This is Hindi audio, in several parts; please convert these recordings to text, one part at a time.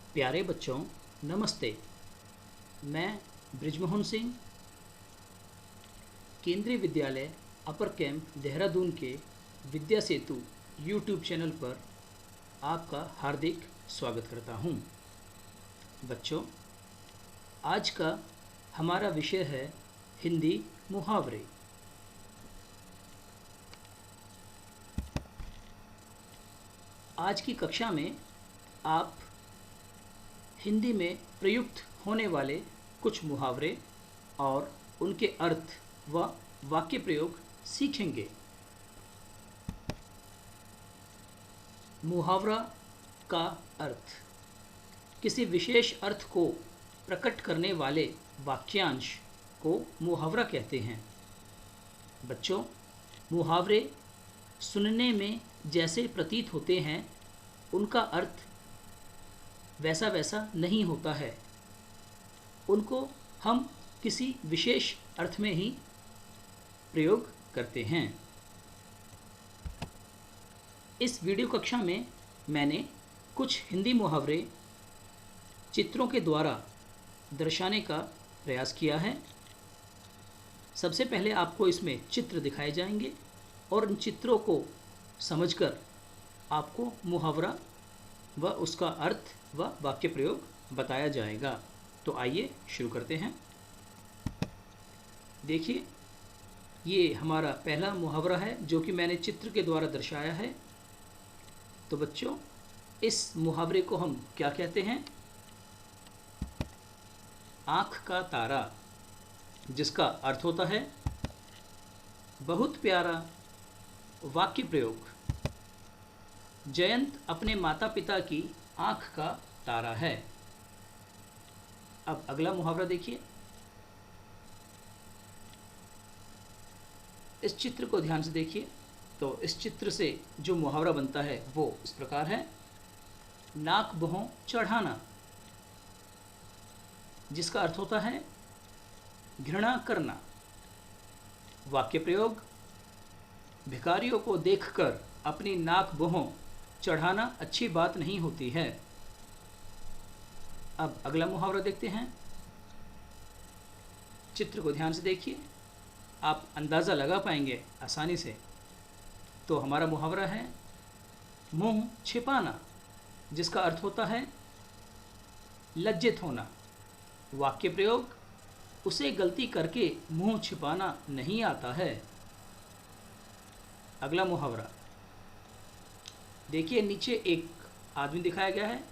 प्यारे बच्चों, नमस्ते। मैं ब्रिजमोहन सिंह, केंद्रीय विद्यालय अपर कैंप देहरादून के विद्या सेतु यूट्यूब चैनल पर आपका हार्दिक स्वागत करता हूं। बच्चों, आज का हमारा विषय है हिंदी मुहावरे। आज की कक्षा में आप हिंदी में प्रयुक्त होने वाले कुछ मुहावरे और उनके अर्थ व वाक्य प्रयोग सीखेंगे। मुहावरा का अर्थ किसी विशेष अर्थ को प्रकट करने वाले वाक्यांश को मुहावरा कहते हैं। बच्चों, मुहावरे सुनने में जैसे प्रतीत होते हैं उनका अर्थ वैसा वैसा नहीं होता है। उनको हम किसी विशेष अर्थ में ही प्रयोग करते हैं। इस वीडियो कक्षा में मैंने कुछ हिंदी मुहावरे चित्रों के द्वारा दर्शाने का प्रयास किया है। सबसे पहले आपको इसमें चित्र दिखाए जाएंगे और इन चित्रों को समझकर आपको मुहावरा व उसका अर्थ व वाक्य प्रयोग बताया जाएगा। तो आइए शुरू करते हैं। देखिए, ये हमारा पहला मुहावरा है जो कि मैंने चित्र के द्वारा दर्शाया है। तो बच्चों, इस मुहावरे को हम क्या कहते हैं? आँख का तारा, जिसका अर्थ होता है बहुत प्यारा वाक्य प्रयोग। जयंत अपने माता पिता की आँख का तारा है। अब अगला मुहावरा देखिए। इस चित्र को ध्यान से देखिए। तो इस चित्र से जो मुहावरा बनता है वो इस प्रकार है। नाक भौं चढ़ाना, जिसका अर्थ होता है घृणा करना। वाक्य प्रयोग, भिखारियों को देखकर अपनी नाक भौं चढ़ाना अच्छी बात नहीं होती है। अब अगला मुहावरा देखते हैं। चित्र को ध्यान से देखिए, आप अंदाज़ा लगा पाएंगे आसानी से। तो हमारा मुहावरा है मुंह छिपाना, जिसका अर्थ होता है लज्जित होना। वाक्य प्रयोग, उसे गलती करके मुंह छिपाना नहीं आता है। अगला मुहावरा देखिए, नीचे एक आदमी दिखाया गया है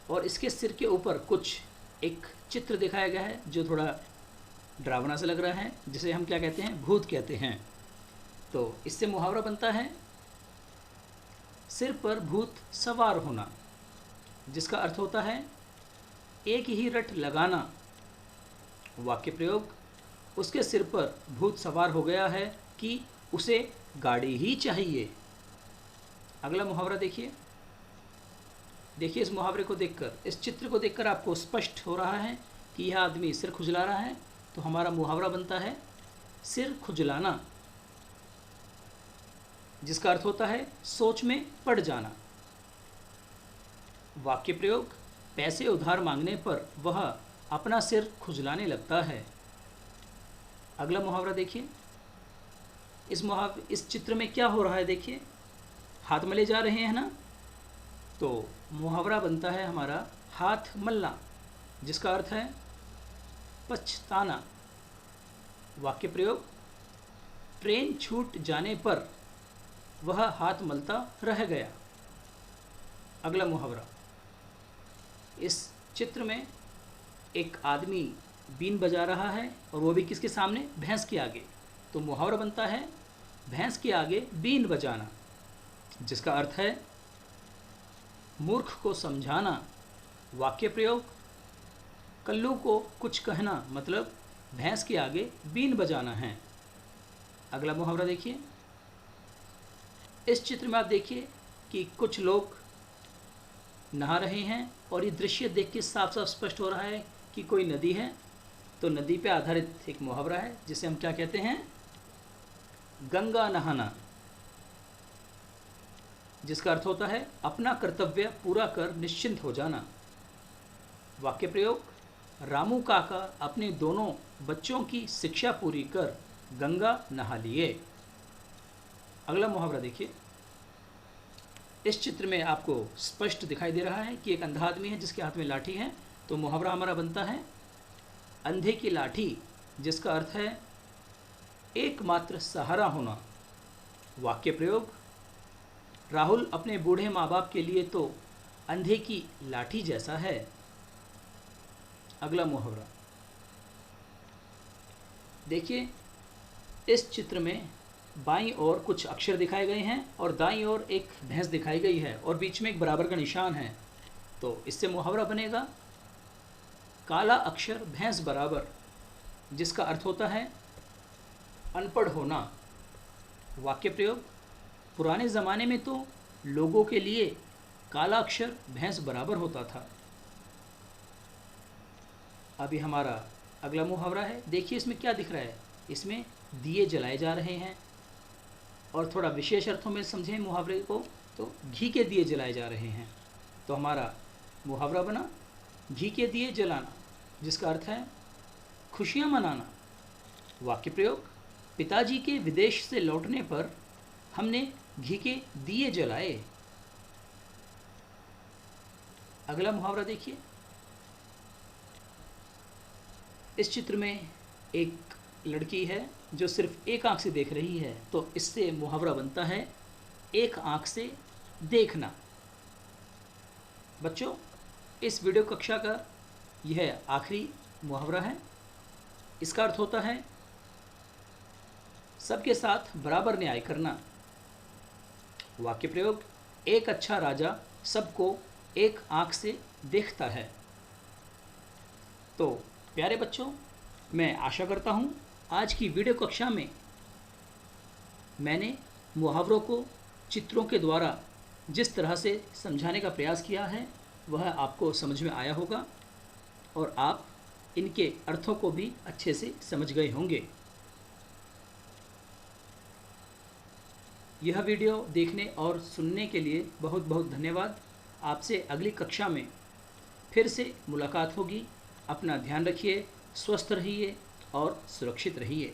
और इसके सिर के ऊपर कुछ एक चित्र दिखाया गया है जो थोड़ा डरावना सा लग रहा है, जिसे हम क्या कहते हैं? भूत कहते हैं। तो इससे मुहावरा बनता है सिर पर भूत सवार होना, जिसका अर्थ होता है एक ही रट लगाना। वाक्य प्रयोग, उसके सिर पर भूत सवार हो गया है कि उसे गाड़ी ही चाहिए। अगला मुहावरा देखिए। देखिए, इस मुहावरे को देखकर, इस चित्र को देखकर आपको स्पष्ट हो रहा है कि यह आदमी सिर खुजला रहा है। तो हमारा मुहावरा बनता है सिर खुजलाना, जिसका अर्थ होता है सोच में पड़ जाना। वाक्य प्रयोग, पैसे उधार मांगने पर वह अपना सिर खुजलाने लगता है। अगला मुहावरा देखिए। इस चित्र में क्या हो रहा है? देखिए, हाथ मले जा रहे हैं ना। तो मुहावरा बनता है हमारा हाथ मलना, जिसका अर्थ है पछताना। वाक्य प्रयोग, ट्रेन छूट जाने पर वह हाथ मलता रह गया। अगला मुहावरा, इस चित्र में एक आदमी बीन बजा रहा है और वो भी किसके सामने? भैंस के आगे। तो मुहावरा बनता है भैंस के आगे बीन बजाना, जिसका अर्थ है मूर्ख को समझाना। वाक्य प्रयोग, कल्लू को कुछ कहना, मतलब भैंस के आगे बीन बजाना है। अगला मुहावरा देखिए। इस चित्र में आप देखिए कि कुछ लोग नहा रहे हैं और ये दृश्य देख के साफ साफ स्पष्ट हो रहा है कि कोई नदी है। तो नदी पे आधारित एक मुहावरा है जिसे हम क्या कहते हैं? गंगा नहाना, जिसका अर्थ होता है अपना कर्तव्य पूरा कर निश्चिंत हो जाना। वाक्य प्रयोग, रामू काका अपने दोनों बच्चों की शिक्षा पूरी कर गंगा नहा लिए। अगला मुहावरा देखिए। इस चित्र में आपको स्पष्ट दिखाई दे रहा है कि एक अंधा आदमी है जिसके हाथ में लाठी है। तो मुहावरा हमारा बनता है अंधे की लाठी, जिसका अर्थ है एकमात्र सहारा होना। वाक्य प्रयोग, राहुल अपने बूढ़े माँ बाप के लिए तो अंधे की लाठी जैसा है। अगला मुहावरा देखिए। इस चित्र में बाईं ओर कुछ अक्षर दिखाए गए हैं और दाईं ओर एक भैंस दिखाई गई है और बीच में एक बराबर का निशान है। तो इससे मुहावरा बनेगा काला अक्षर भैंस बराबर, जिसका अर्थ होता है अनपढ़ होना। वाक्य प्रयोग, पुराने ज़माने में तो लोगों के लिए काला अक्षर भैंस बराबर होता था। अभी हमारा अगला मुहावरा है। देखिए इसमें क्या दिख रहा है। इसमें दिए जलाए जा रहे हैं और थोड़ा विशेष अर्थों में समझें मुहावरे को तो घी के दिए जलाए जा रहे हैं। तो हमारा मुहावरा बना घी के दिए जलाना, जिसका अर्थ है खुशियाँ मनाना। वाक्य प्रयोग, पिताजी के विदेश से लौटने पर हमने घी के दिए जलाए। अगला मुहावरा देखिए। इस चित्र में एक लड़की है जो सिर्फ एक आंख से देख रही है। तो इससे मुहावरा बनता है एक आंख से देखना। बच्चों, इस वीडियो कक्षा का यह आखिरी मुहावरा है। इसका अर्थ होता है सबके साथ बराबर न्याय करना। वाक्य प्रयोग, एक अच्छा राजा सबको एक आंख से देखता है। तो प्यारे बच्चों, मैं आशा करता हूँ आज की वीडियो कक्षा में मैंने मुहावरों को चित्रों के द्वारा जिस तरह से समझाने का प्रयास किया है वह आपको समझ में आया होगा और आप इनके अर्थों को भी अच्छे से समझ गए होंगे। यह वीडियो देखने और सुनने के लिए बहुत बहुत धन्यवाद। आपसे अगली कक्षा में फिर से मुलाकात होगी। अपना ध्यान रखिए, स्वस्थ रहिए और सुरक्षित रहिए।